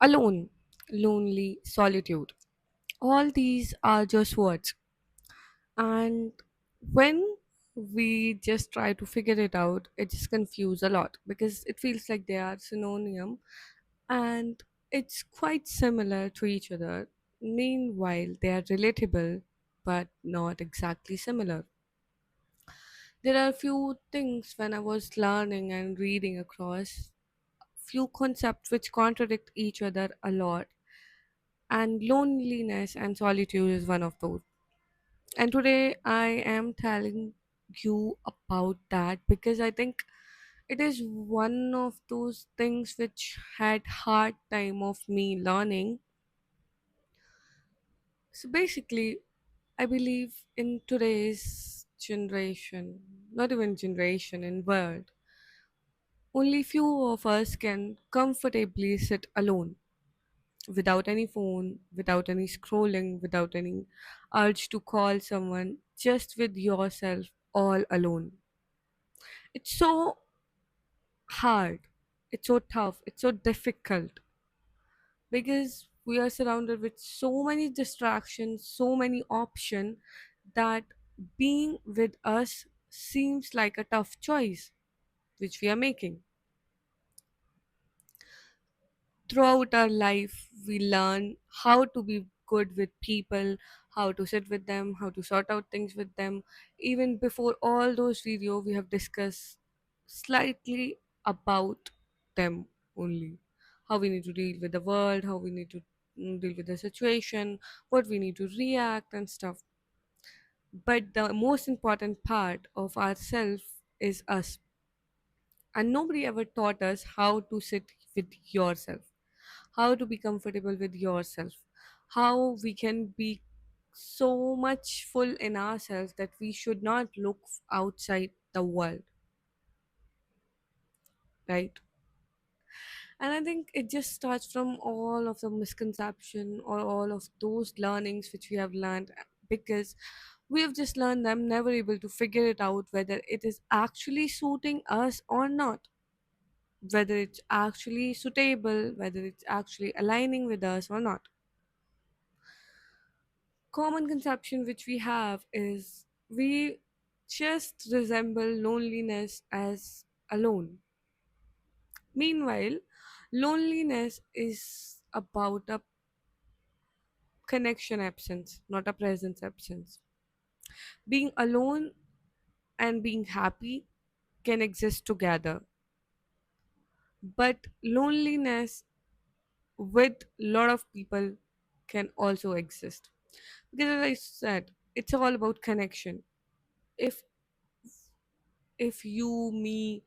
Alone, lonely, solitude. All these are just words. And when we just try to figure it out, it just confuses a lot because it feels like they are synonym and it's quite similar to each other. Meanwhile, they are relatable but not exactly similar. There are few things when I was learning and reading across, few concepts which contradict each other a lot, and loneliness and solitude is one of those. And today I am telling you about that because I think it is one of those things which had hard time of me learning. So basically, I believe in today's generation, not even generation, in world, only few of us can comfortably sit alone without any phone, without any scrolling, without any urge to call someone, just with yourself all alone. It's so hard, it's so tough, it's so difficult because we are surrounded with so many distractions, so many options that being with us seems like a tough choice which we are making. Throughout our life we learn how to be good with people, how to sit with them, how to sort out things with them. Even before all those videos we have discussed slightly about them only, how we need to deal with the world, how we need to deal with the situation, what we need to react and stuff. But the most important part of ourself is us, and nobody ever taught us how to sit with yourself, how to be comfortable with yourself, how we can be so much full in ourselves that we should not look outside the world, right? And I think it just starts from all of the misconception or all of those learnings which we have learned, because we have just learned them, never able to figure it out whether it is actually suiting us or not, whether it's actually suitable, whether it's actually aligning with us or not. Common conception which we have is we just resemble loneliness as alone. Meanwhile, loneliness is about a connection absence, not a presence absence. Being alone and being happy can exist together, but loneliness with a lot of people can also exist. Because as I said, it's all about connection. If you, me,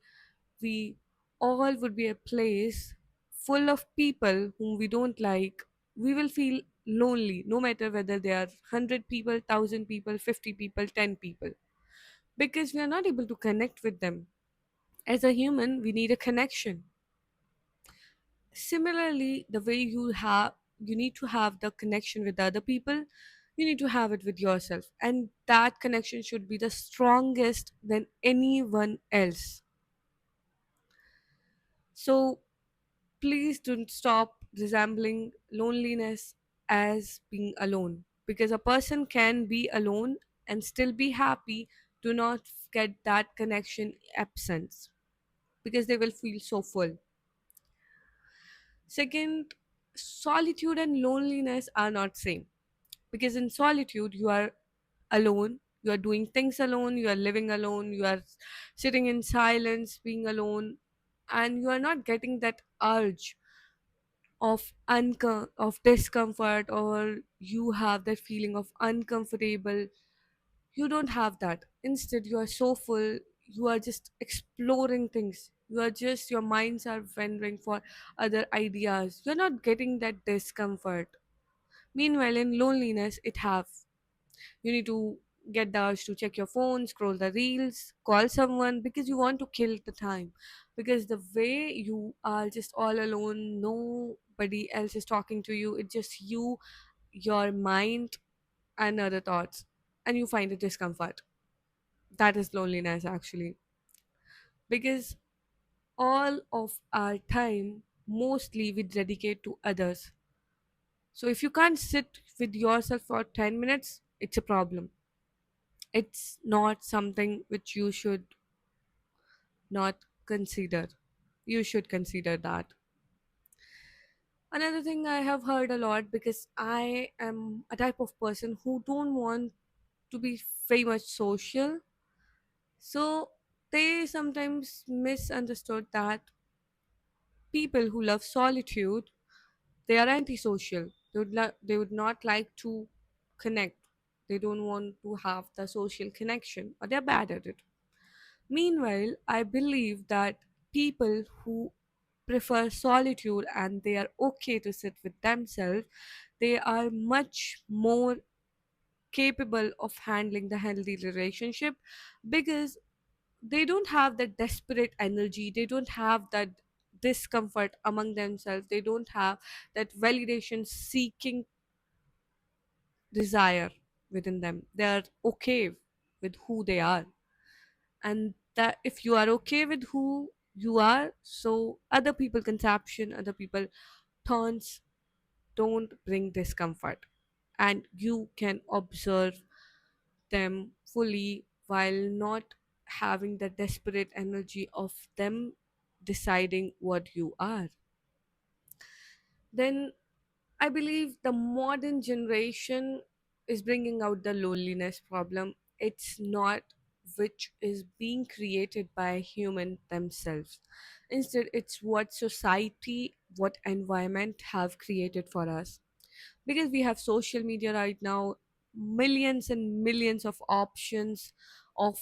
we all would be a place full of people whom we don't like, we will feel lonely no matter whether they are 100 people, 1000 people, 50 people, 10 people, because we are not able to connect with them. As a human, we need a connection. Similarly, the way you need to have the connection with other people, you need to have it with yourself, and that connection should be the strongest than anyone else. So please don't stop resembling loneliness as being alone, because a person can be alone and still be happy. Do not get that connection absence, because they will feel so full. Second, solitude and loneliness are not same, because in solitude you are alone, you are doing things alone, you are living alone, you are sitting in silence being alone, and you are not getting that urge of discomfort, or you have that feeling of uncomfortable. You don't have that. Instead, you are so full, you are just exploring things, you are just, your minds are wandering for other ideas, you're not getting that discomfort. Meanwhile, in loneliness, it have, you need to get the urge to check your phone, scroll the reels, call someone, because you want to kill the time. Because the way you are just all alone, nobody else is talking to you, it's just you, your mind, and other thoughts, and you find it discomfort. That is loneliness actually. Because all of our time mostly we dedicate to others. So if you can't sit with yourself for 10 minutes, it's a problem. It's not something which you should not consider. You should consider that. Another thing I have heard a lot, because I am a type of person who don't want to be very much social. So they sometimes misunderstood that people who love solitude, they are antisocial. They would not like to connect. They don't want to have the social connection, or they're bad at it. Meanwhile, I believe that people who prefer solitude and they are okay to sit with themselves, they are much more capable of handling the healthy relationship, because they don't have that desperate energy, they don't have that discomfort among themselves, they don't have that validation seeking desire within them. They are okay with who they are, and that if you are okay with who you are, so other people conception, other people thorns don't bring discomfort, and you can observe them fully while not having the desperate energy of them deciding what you are. Then I believe the modern generation is bringing out the loneliness problem. It's not which is being created by human themselves. Instead, it's what society, what environment have created for us, because we have social media right now, millions and millions of options of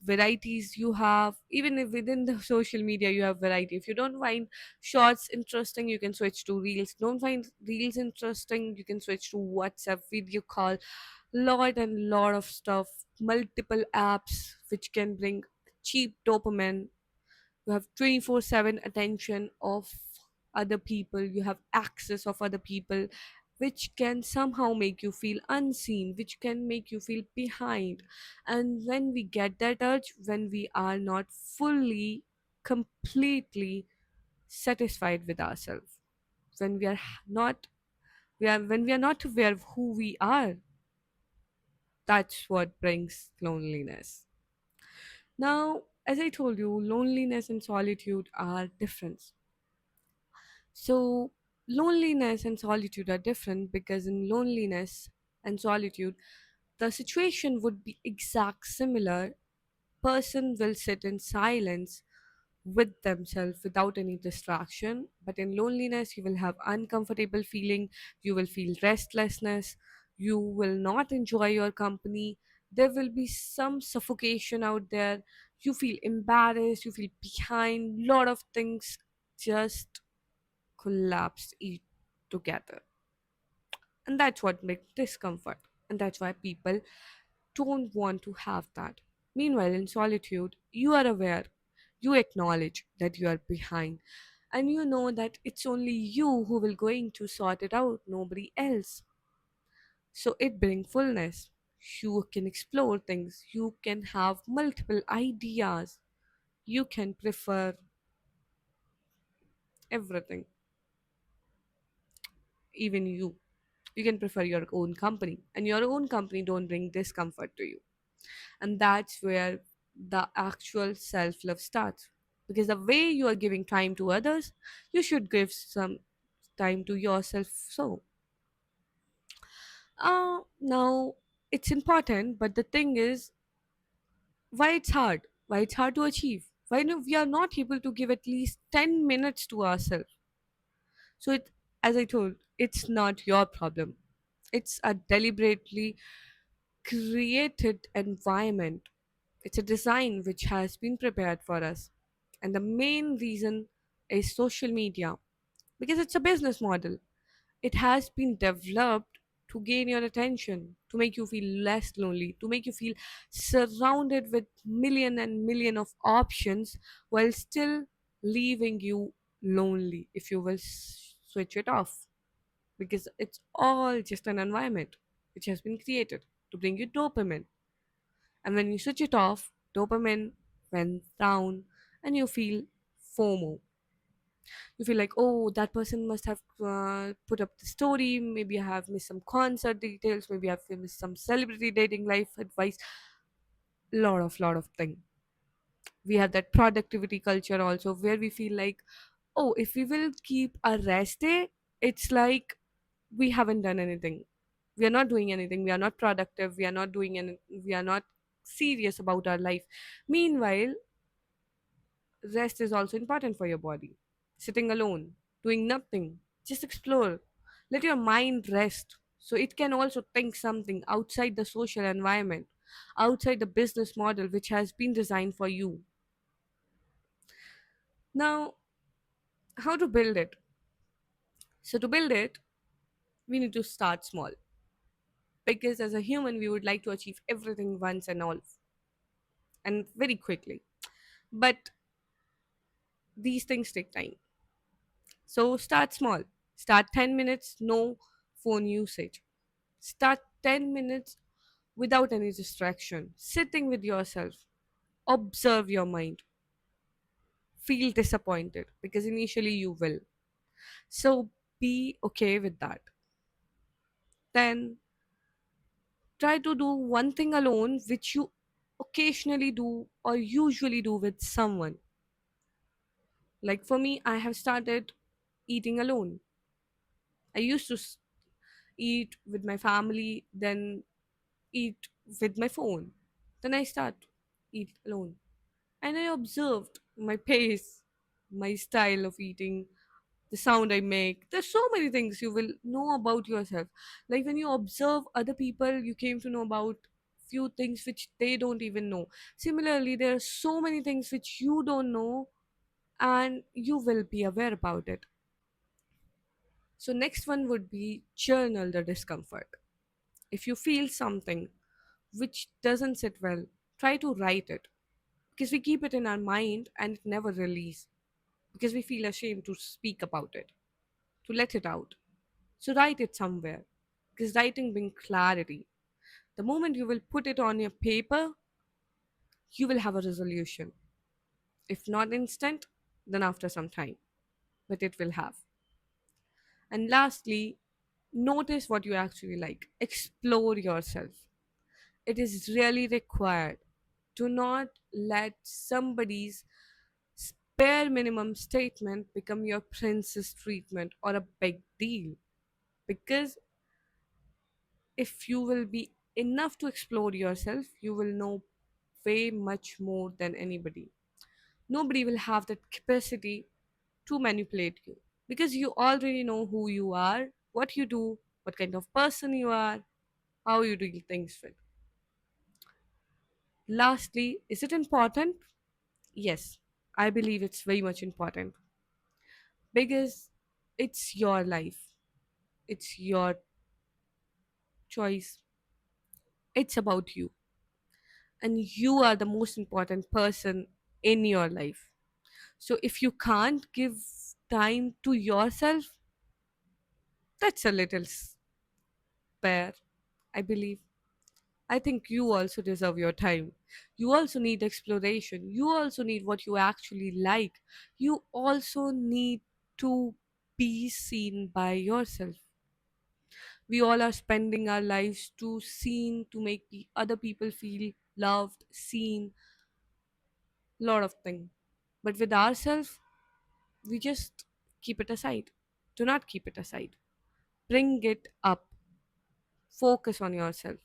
varieties you have. Even if within the social media you have variety, if you don't find shorts interesting, you can switch to reels. Don't find reels interesting, you can switch to WhatsApp video call. Lot and lot of stuff, multiple apps which can bring cheap dopamine. You have 24/7 attention of other people, you have access of other people, which can somehow make you feel unseen, which can make you feel behind. And when we get that urge, when we are not fully, completely satisfied with ourselves, when we are not when we are not aware of who we are, that's what brings loneliness. Now, as I told you, loneliness and solitude are different. So, loneliness and solitude are different, because in loneliness and solitude, the situation would be exact similar. Person will sit in silence with themselves without any distraction. But in loneliness, you will have uncomfortable feeling, you will feel restlessness, you will not enjoy your company. There will be some suffocation out there. You feel embarrassed, you feel behind, lot of things just collapsed together. And that's what makes discomfort. And that's why people don't want to have that. Meanwhile, in solitude, you are aware, you acknowledge that you are behind, and you know that it's only you who will going to sort it out, nobody else. So it brings fullness. You can explore things, you can have multiple ideas, you can prefer everything, even you. You can prefer your own company, and your own company don't bring discomfort to you. And that's where the actual self-love starts, because the way you are giving time to others, you should give some time to yourself. So now it's important, but the thing is, why it's hard to achieve, why no, we are not able to give at least 10 minutes to ourselves. So it, as I told, it's not your problem. It's a deliberately created environment. It's a design which has been prepared for us. And the main reason is social media, because it's a business model. It has been developed to gain your attention, to make you feel less lonely, to make you feel surrounded with million and million of options while still leaving you lonely if you will switch it off. Because it's all just an environment which has been created to bring you dopamine. And when you switch it off, dopamine went down and you feel FOMO. You feel like, oh, that person must have put up the story. Maybe I have missed some concert details. Maybe I've missed some celebrity dating life advice. Lot of thing. We have that productivity culture also, where we feel like, oh, if we will keep a rest day, it's like we haven't done anything. We are not doing anything. We are not productive. We are not doing any. We are not serious about our life. Meanwhile, rest is also important for your body. Sitting alone, doing nothing, just explore. Let your mind rest so it can also think something outside the social environment, outside the business model which has been designed for you. Now, how to build it? So, to build it, we need to start small because as a human, we would like to achieve everything once and all and very quickly. But these things take time. So, start small. Start 10 minutes, no phone usage. Start 10 minutes without any distraction, sitting with yourself, observe your mind, feel disappointed because initially you will. So be okay with that. Then try to do one thing alone which you occasionally do or usually do with someone. Like for me, I have started eating alone. I used to eat with my family, then eat with my phone. Then I start eat alone. And I observed my pace, my style of eating, the sound I make. There's so many things you will know about yourself. Like when you observe other people, you came to know about few things which they don't even know. Similarly, there are so many things which you don't know and you will be aware about it. So next one would be journal the discomfort. If you feel something which doesn't sit well, try to write it because we keep it in our mind and it never release because we feel ashamed to speak about it, to let it out. So write it somewhere because writing brings clarity. The moment you will put it on your paper, you will have a resolution. If not instant, then after some time, but it will have. And lastly, notice what you actually like. Explore yourself. It is really required. Do not let somebody's bare minimum statement become your princess treatment or a big deal. Because if you will be enough to explore yourself, you will know way much more than anybody. Nobody will have that capacity to manipulate you because you already know who you are, what you do, what kind of person you are, how you do things with. Lastly, is it important? Yes, I believe it's very much important because it's your life, it's your choice, it's about you, and you are the most important person in your life. So if you can't give time to yourself, that's a little spare, I believe. I think you also deserve your time. You also need exploration. You also need what you actually like. You also need to be seen by yourself. We all are spending our lives to seen to make other people feel loved, seen, lot of things. But with ourselves, we just keep it aside. Do not keep it aside. Bring it up. Focus on yourself.